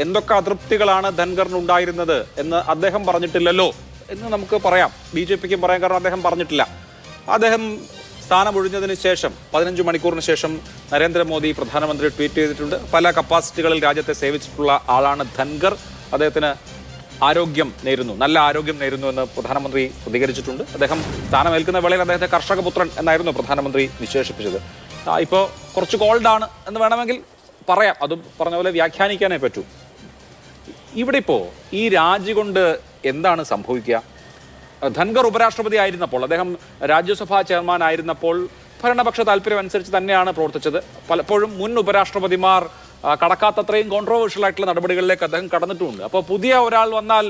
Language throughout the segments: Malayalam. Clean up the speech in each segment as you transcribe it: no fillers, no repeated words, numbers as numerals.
എന്തൊക്കെ അതൃപ്തികളാണ് ധൻഖറിനുണ്ടായിരുന്നത് എന്ന് അദ്ദേഹം പറഞ്ഞിട്ടില്ലല്ലോ എന്ന് നമുക്ക് പറയാം. BJPക്കും പറയാം, കാരണം അദ്ദേഹം പറഞ്ഞിട്ടില്ല. അദ്ദേഹം സ്ഥാനമൊഴിഞ്ഞതിന് ശേഷം 15 മണിക്കൂറിന് ശേഷം നരേന്ദ്രമോദി പ്രധാനമന്ത്രി ട്വീറ്റ് ചെയ്തിട്ടുണ്ട്. പല കപ്പാസിറ്റികളിൽ രാജ്യത്തെ സേവിച്ചിട്ടുള്ള ആളാണ് ധൻഖർ, അദ്ദേഹത്തിന് ആരോഗ്യം നേരുന്നു, നല്ല ആരോഗ്യം നേരുന്നു എന്ന് പ്രധാനമന്ത്രി പ്രതികരിച്ചിട്ടുണ്ട്. അദ്ദേഹം സ്ഥാനമേൽക്കുന്ന വേളയിൽ അദ്ദേഹത്തെ കർഷകപുത്രൻ എന്നായിരുന്നു പ്രധാനമന്ത്രി വിശേഷിപ്പിച്ചത്. ഇപ്പോൾ കുറച്ച് കോൾഡാണ് എന്ന് വേണമെങ്കിൽ പറയാം, അതും പറഞ്ഞ പോലെ വ്യാഖ്യാനിക്കാനേ പറ്റൂ. ഇവിടെ ഇപ്പോൾ ഈ രാജി കൊണ്ട് എന്താണ് സംഭവിക്കുക? ധൻഖർ ഉപരാഷ്ട്രപതി ആയിരുന്നപ്പോൾ, അദ്ദേഹം രാജ്യസഭാ ചെയർമാൻ ആയിരുന്നപ്പോൾ ഭരണപക്ഷ താല്പര്യം അനുസരിച്ച് തന്നെയാണ് പ്രവർത്തിച്ചത്. പലപ്പോഴും മുൻ ഉപരാഷ്ട്രപതിമാർ കടക്കാത്തത്രയും കോൺട്രോവേഴ്ഷ്യൽ ആയിട്ടുള്ള നടപടികളിലേക്ക് അദ്ദേഹം കടന്നിട്ടുമുണ്ട്. അപ്പോൾ പുതിയ ഒരാൾ വന്നാൽ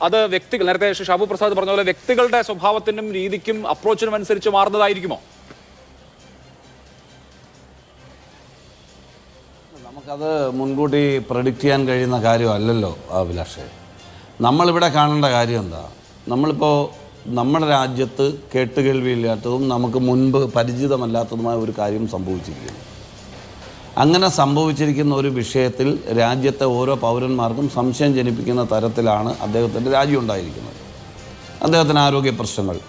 അത് വ്യക്തികൾ, നേരത്തെ ഷാബു പ്രസാദ് പറഞ്ഞ പോലെ വ്യക്തികളുടെ സ്വഭാവത്തിനും രീതിക്കും അപ്രോച്ചിനും അനുസരിച്ച് മാറുന്നതായിരിക്കുമോ? നമുക്കത് മുൻകൂട്ടി പ്രഡിക്റ്റ് ചെയ്യാൻ കഴിയുന്ന കാര്യമല്ലല്ലോ അഭിലാഷേ. നമ്മളിവിടെ കാണേണ്ട കാര്യം എന്താ? നമ്മളിപ്പോൾ നമ്മുടെ രാജ്യത്ത് കേട്ടുകേൾവിയില്ലാത്തതും നമുക്ക് മുൻപ് പരിചിതമല്ലാത്തതുമായ ഒരു കാര്യം സംഭവിച്ചിരിക്കുന്നു. അങ്ങനെ സംഭവിച്ചിരിക്കുന്ന ഒരു വിഷയത്തിൽ രാജ്യത്തെ ഓരോ പൗരന്മാർക്കും സംശയം ജനിപ്പിക്കുന്ന തരത്തിലാണ് അദ്ദേഹത്തിൻ്റെ രാജി ഉണ്ടായിരിക്കുന്നത്. അദ്ദേഹത്തിന് ആരോഗ്യ പ്രശ്നങ്ങൾ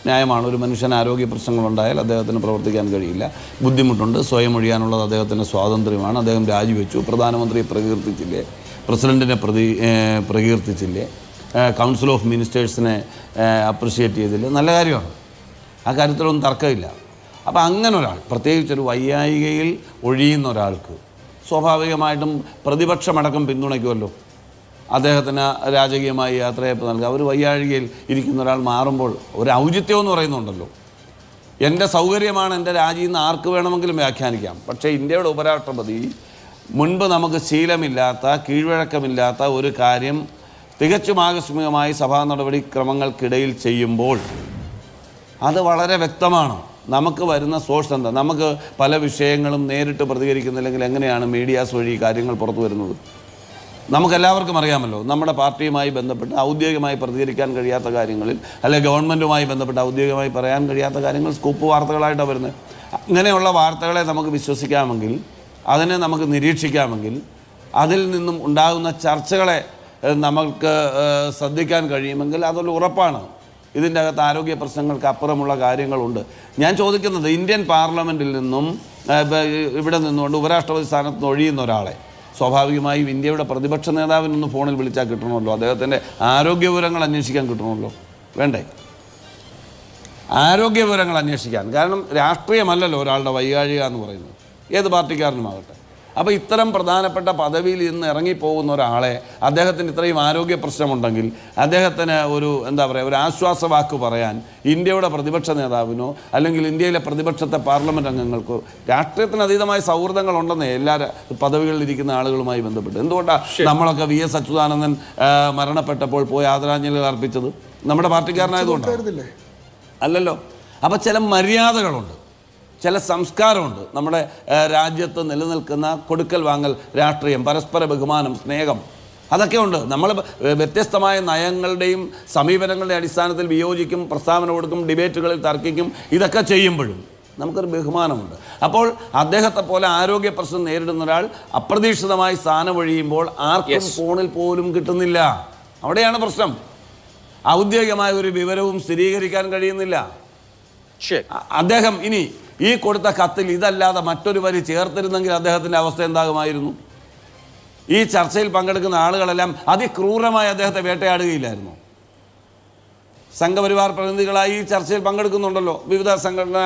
ന്യായമാണ്. ഒരു മനുഷ്യന് ആരോഗ്യ പ്രശ്നങ്ങളുണ്ടായാൽ അദ്ദേഹത്തിന് പ്രവർത്തിക്കാൻ കഴിയില്ല, ബുദ്ധിമുട്ടുണ്ട്. സ്വയം ഒഴിയാനുള്ളത് അദ്ദേഹത്തിൻ്റെ സ്വാതന്ത്ര്യമാണ്. അദ്ദേഹം രാജിവെച്ചു. പ്രധാനമന്ത്രിയെ പ്രകീർത്തിച്ചില്ലേ, പ്രസിഡൻറ്റിനെ പ്രകീർത്തിച്ചില്ലേ, കൗൺസിൽ ഓഫ് മിനിസ്റ്റേഴ്സിനെ അപ്രിഷ്യേറ്റ് ചെയ്തില്ലേ, നല്ല കാര്യമാണ്. ആ കാര്യത്തിലൊന്നും തർക്കമില്ല. അപ്പോൾ അങ്ങനെ ഒരാൾ, പ്രത്യേകിച്ചൊരു വൈയായികയിൽ ഒഴിയുന്ന ഒരാൾക്ക് സ്വാഭാവികമായിട്ടും പ്രതിപക്ഷമടക്കം പിന്തുണയ്ക്കുമല്ലോ. അദ്ദേഹത്തിന് രാജകീയമായി യാത്രയപ്പ് നൽകുക. ഒരു വയ്യാഴികയിൽ ഇരിക്കുന്ന ഒരാൾ മാറുമ്പോൾ ഒരു ഔചിത്യം എന്ന് പറയുന്നുണ്ടല്ലോ. എൻ്റെ സൗകര്യമാണ് എൻ്റെ രാജിയെന്ന് ആർക്ക് വേണമെങ്കിലും വ്യാഖ്യാനിക്കാം. പക്ഷേ ഇന്ത്യയുടെ ഉപരാഷ്ട്രപതി മുൻപ് നമുക്ക് ശീലമില്ലാത്ത, കീഴ്വഴക്കമില്ലാത്ത ഒരു കാര്യം തികച്ചും ആകസ്മികമായി സഭാ നടപടിക്രമങ്ങൾക്കിടയിൽ ചെയ്യുമ്പോൾ അത് വളരെ വ്യക്തമാണ്. നമുക്ക് വരുന്ന സോഴ്സ് എന്താ? നമുക്ക് പല വിഷയങ്ങളും നേരിട്ട് പ്രതികരിക്കുന്നില്ലെങ്കിൽ എങ്ങനെയാണ് മീഡിയാസ് വഴി കാര്യങ്ങൾ പുറത്തു വരുന്നത്? നമുക്കെല്ലാവർക്കും അറിയാമല്ലോ, നമ്മുടെ പാർട്ടിയുമായി ബന്ധപ്പെട്ട് ഔദ്യോഗികമായി പ്രതികരിക്കാൻ കഴിയാത്ത കാര്യങ്ങളിൽ, അല്ലെങ്കിൽ ഗവൺമെൻറ്റുമായി ബന്ധപ്പെട്ട് ഔദ്യോഗികമായി പറയാൻ കഴിയാത്ത കാര്യങ്ങൾ സ്കൂപ്പ് വാർത്തകളായിട്ടാണ് വരുന്നത്. അങ്ങനെയുള്ള വാർത്തകളെ നമുക്ക് വിശ്വസിക്കാമെങ്കിൽ, അതിനെ നമുക്ക് നിരീക്ഷിക്കാമെങ്കിൽ, അതിൽ നിന്നും ഉണ്ടാകുന്ന ചർച്ചകളെ നമുക്ക് ശ്രദ്ധിക്കാൻ കഴിയുമെങ്കിൽ അതൊരു ഉറപ്പാണ്. ഇതിൻ്റെ അകത്ത് ആരോഗ്യ പ്രശ്നങ്ങൾക്ക് അപ്പുറമുള്ള കാര്യങ്ങളുണ്ട്. ഞാൻ ചോദിക്കുന്നത്, ഇന്ത്യൻ പാർലമെൻറ്റിൽ നിന്നും ഇവിടെ നിന്നുകൊണ്ട് ഉപരാഷ്ട്രപതി സ്ഥാനത്ത് നിന്ന് ഒഴിയുന്ന ഒരാളെ സ്വാഭാവികമായും ഇന്ത്യയുടെ പ്രതിപക്ഷ നേതാവിനൊന്ന് ഫോണിൽ വിളിച്ചാൽ കിട്ടണമല്ലോ, അദ്ദേഹത്തിൻ്റെ ആരോഗ്യവിവരങ്ങൾ അന്വേഷിക്കാൻ കിട്ടണമല്ലോ, വേണ്ടേ? ആരോഗ്യവിവരങ്ങൾ അന്വേഷിക്കാൻ. കാരണം രാഷ്ട്രീയമല്ലല്ലോ ഒരാളുടെ വൈകാഴിക എന്ന് പറയുന്നത്, ഏത് പാർട്ടിക്കാരനുമാകട്ടെ. അപ്പോൾ ഇത്തരം പ്രധാനപ്പെട്ട പദവിയിൽ നിന്ന് ഇറങ്ങിപ്പോകുന്ന ഒരാളെ, അദ്ദേഹത്തിന് ഇത്രയും ആരോഗ്യ പ്രശ്നമുണ്ടെങ്കിൽ അദ്ദേഹത്തിന് ഒരു ഒരു ആശ്വാസവാക്ക് പറയാൻ ഇന്ത്യയുടെ പ്രതിപക്ഷ നേതാവിനോ അല്ലെങ്കിൽ ഇന്ത്യയിലെ പ്രതിപക്ഷത്തെ പാർലമെൻറ്റ് അംഗങ്ങൾക്കോ രാഷ്ട്രീയത്തിന് അതീതമായ സൗഹൃദങ്ങളുണ്ടെന്നേ എല്ലാ പദവികളിൽ ഇരിക്കുന്ന ആളുകളുമായി ബന്ധപ്പെട്ട്. എന്തുകൊണ്ടാണ് നമ്മളൊക്കെ VS അച്യുതാനന്ദൻ മരണപ്പെട്ടപ്പോൾ പോയി ആദരാഞ്ജലികൾ അർപ്പിച്ചത്? നമ്മുടെ പാർട്ടിക്കാരനായതുകൊണ്ടാണ് അല്ലല്ലോ. അപ്പോൾ ചില മര്യാദകളുണ്ട്, ചില സംസ്കാരമുണ്ട്. നമ്മുടെ രാജ്യത്ത് നിലനിൽക്കുന്ന കൊടുക്കൽ വാങ്ങൽ രാഷ്ട്രീയം, പരസ്പര ബഹുമാനം, സ്നേഹം, അതൊക്കെ ഉണ്ട്. നമ്മൾ വ്യത്യസ്തമായ നയങ്ങളുടെയും സമീപനങ്ങളുടെയും അടിസ്ഥാനത്തിൽ വിയോജിക്കും, പ്രസ്താവന കൊടുക്കും, ഡിബേറ്റുകളിൽ തർക്കിക്കും. ഇതൊക്കെ ചെയ്യുമ്പോഴും നമുക്കൊരു ബഹുമാനമുണ്ട്. അപ്പോൾ അദ്ദേഹത്തെ പോലെ ആരോഗ്യ പ്രശ്നം നേരിടുന്ന ഒരാൾ അപ്രതീക്ഷിതമായി സ്ഥാനമൊഴിയുമ്പോൾ ആർക്കും ഫോണിൽ പോലും കിട്ടുന്നില്ല. അവിടെയാണ് പ്രശ്നം. ഔദ്യോഗികമായ ഒരു വിവരവും സ്ഥിരീകരിക്കാൻ കഴിയുന്നില്ല. അദ്ദേഹം ഇനി ഈ കൊടുത്ത കത്തിൽ ഇതല്ലാതെ മറ്റൊരു വരി ചേർത്തിരുന്നെങ്കിൽ അദ്ദേഹത്തിൻ്റെ അവസ്ഥ എന്താകുമായിരുന്നു? ഈ ചർച്ചയിൽ പങ്കെടുക്കുന്ന ആളുകളെല്ലാം അതിക്രൂരമായി അദ്ദേഹത്തെ വേട്ടയാടുകയില്ലായിരുന്നു. സംഘപരിവാർ പ്രതിനിധികളായി ഈ ചർച്ചയിൽ പങ്കെടുക്കുന്നുണ്ടല്ലോ. വിവിധ സംഘടന,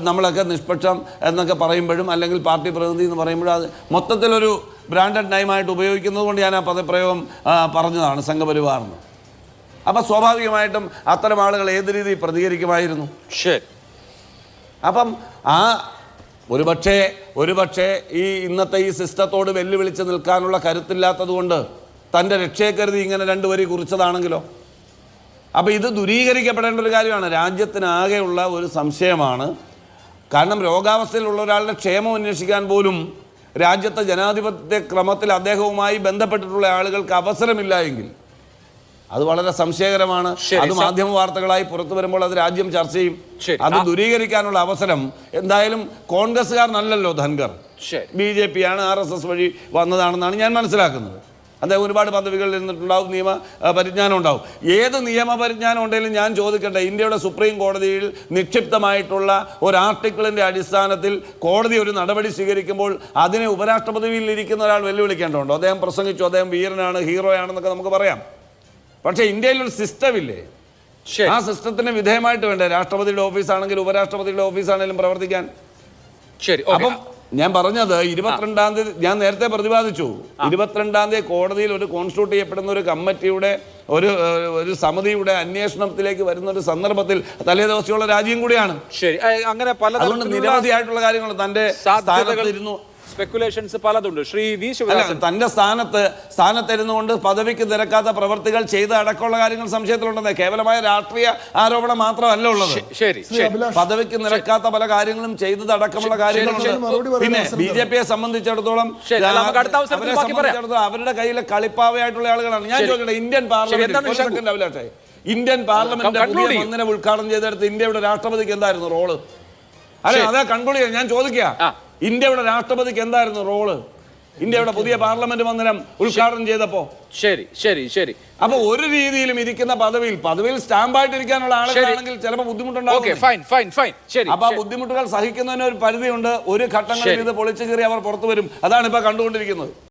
നമ്മളൊക്കെ നിഷ്പക്ഷം എന്നൊക്കെ പറയുമ്പോഴും, അല്ലെങ്കിൽ പാർട്ടി പ്രതിനിധി എന്ന് പറയുമ്പോഴും, അത് മൊത്തത്തിലൊരു ബ്രാൻഡഡ് നയമായിട്ട് ഉപയോഗിക്കുന്നത് കൊണ്ട് ഞാൻ ആ പദപ്രയോഗം പറഞ്ഞതാണ്, സംഘപരിവാറെന്ന്. അപ്പം സ്വാഭാവികമായിട്ടും അത്തരം ആളുകൾ ഏത് രീതിയിൽ പ്രതികരിക്കുമായിരുന്നു? അപ്പം ഒരുപക്ഷെ ഈ ഇന്നത്തെ ഈ സിസ്റ്റത്തോട് വെല്ലുവിളിച്ച് നിൽക്കാനുള്ള കരുത്തില്ലാത്തത് കൊണ്ട് തൻ്റെ രക്ഷയെ കരുതി ഇങ്ങനെ 2 വരി കുറിച്ചതാണെങ്കിലോ? അപ്പോൾ ഇത് ദൂരീകരിക്കപ്പെടേണ്ട ഒരു കാര്യമാണ്. രാജ്യത്തിനാകെയുള്ള ഒരു സംശയമാണ്. കാരണം രോഗാവസ്ഥയിലുള്ള ഒരാളുടെ ക്ഷേമം അന്വേഷിക്കാൻ പോലും രാജ്യത്തെ ജനാധിപത്യ ക്രമത്തിൽ അദ്ദേഹവുമായി ബന്ധപ്പെട്ടിട്ടുള്ള ആളുകൾക്ക് അവസരമില്ല എങ്കിൽ അത് വളരെ സംശയകരമാണ്. അത് മാധ്യമ വാർത്തകളായി പുറത്തു വരുമ്പോൾ അത് രാജ്യം ചർച്ച ചെയ്യും. അത് ദൂരീകരിക്കാനുള്ള അവസരം എന്തായാലും കോൺഗ്രസ്സുകാരനല്ലല്ലോ ധൻഖർ. ശരി. BJP ആണ്, RSS വഴി വന്നതാണെന്നാണ് ഞാൻ മനസ്സിലാക്കുന്നത്. അദ്ദേഹം ഒരുപാട് പദവികളിൽ ഇരുന്നിട്ടുണ്ടാവും, നിയമ പരിജ്ഞാനം ഉണ്ടാവും. ഏത് നിയമ പരിജ്ഞാനം ഉണ്ടെങ്കിലും ഞാൻ ചോദിക്കട്ടെ, ഇന്ത്യയുടെ സുപ്രീം കോടതിയിൽ നിക്ഷിപ്തമായിട്ടുള്ള ഒരു ആർട്ടിക്കിളിൻ്റെ അടിസ്ഥാനത്തിൽ കോടതി ഒരു നടപടി സ്വീകരിക്കുമ്പോൾ അതിനെ ഉപരാഷ്ട്രപതിയിൽ ഇരിക്കുന്ന ഒരാൾ വെല്ലുവിളിക്കേണ്ടതുണ്ടോ? അദ്ദേഹം പ്രസംഗിച്ചു, അദ്ദേഹം വീരനാണ്, ഹീറോയാണെന്നൊക്കെ നമുക്ക് പറയാം. പക്ഷേ ഇന്ത്യയിലൊരു സിസ്റ്റം ഇല്ലേ? ആ സിസ്റ്റത്തിന് വിധേയമായിട്ട് വേണ്ടേ രാഷ്ട്രപതിയുടെ ഓഫീസാണെങ്കിലും ഉപരാഷ്ട്രപതിയുടെ ഓഫീസാണെങ്കിലും പ്രവർത്തിക്കാൻ? ശരി. അപ്പം ഞാൻ പറഞ്ഞത് 22-ാം തീയതി ഞാൻ നേരത്തെ പ്രതിപാദിച്ചു, 22-ാം തീയതി കോടതിയിൽ ഒരു കോൺസ്റ്റിറ്റ്യൂട്ട് ചെയ്യപ്പെടുന്ന ഒരു കമ്മിറ്റിയുടെ ഒരു സമിതിയുടെ അന്വേഷണത്തിലേക്ക് വരുന്ന ഒരു സന്ദർഭത്തിൽ തലേ ദിവസമുള്ള രാജ്യം കൂടിയാണ്. ശരി, അങ്ങനെ പല അതുകൊണ്ട് നിരവധിയായിട്ടുള്ള കാര്യങ്ങൾ തന്റെ സ്ഥാനത്തിരുന്നു സ്പെക്കുലേഷൻസ് പലതുണ്ട്. ശ്രീ വി ശിവദാസൻ തന്റെ സ്ഥാനത്തിരുന്നുകൊണ്ട് പദവിക്ക് നിരക്കാത്ത പ്രവർത്തികൾ ചെയ്ത അടക്കമുള്ള കാര്യങ്ങൾ സംശയത്തിലുണ്ടെന്നേ. കേവലമായ രാഷ്ട്രീയ ആരോപണം മാത്രമല്ല ഉള്ളത്. ശരി, പദവിക്ക് നിരക്കാത്ത പല കാര്യങ്ങളും ചെയ്തത് അടക്കമുള്ള കാര്യങ്ങളുണ്ട്. പിന്നെ BJP-യെ സംബന്ധിച്ചിടത്തോളം അവരുടെ കയ്യിലെ കളിപ്പാവയായിട്ടുള്ള ആളുകളാണ്. ഞാൻ ചോദിക്കട്ടെ, ഇന്ത്യൻ പാർലമെന്റ് ഇന്ത്യൻ പാർലമെന്റ് പുതിയ മന്ദിരം ഉദ്ഘാടനം ചെയ്തെടുത്ത് ഇന്ത്യയുടെ രാഷ്ട്രപതിക്ക് എന്തായിരുന്നു റോള്? അതെ, അതാ കൺക്ലൂഡ് ഞാൻ ചോദിക്കുക, ഇന്ത്യയുടെ രാഷ്ട്രപതിക്ക് എന്തായിരുന്നു റോള് ഇന്ത്യയുടെ പുതിയ പാർലമെന്റ് മന്ദിരം ഉദ്ഘാടനം ചെയ്തപ്പോ? ശരി ശരി ശരി. അപ്പൊ ഒരു രീതിയിലും ഇരിക്കുന്ന പദവിയിൽ സ്റ്റാമ്പായിട്ട് ഇരിക്കാനുള്ള ആളുകളാണെങ്കിൽ ചിലപ്പോൾ ബുദ്ധിമുട്ടുണ്ടാവും. അപ്പൊ ആ ബുദ്ധിമുട്ടുകൾ സഹിക്കുന്നതിന് ഒരു പരിധിയുണ്ട്. ഒരു ഘട്ടങ്ങളിൽ ഇത് പൊളിച്ചു കയറി അവർ പുറത്തു വരും. അതാണ് ഇപ്പൊ കണ്ടുകൊണ്ടിരിക്കുന്നത്.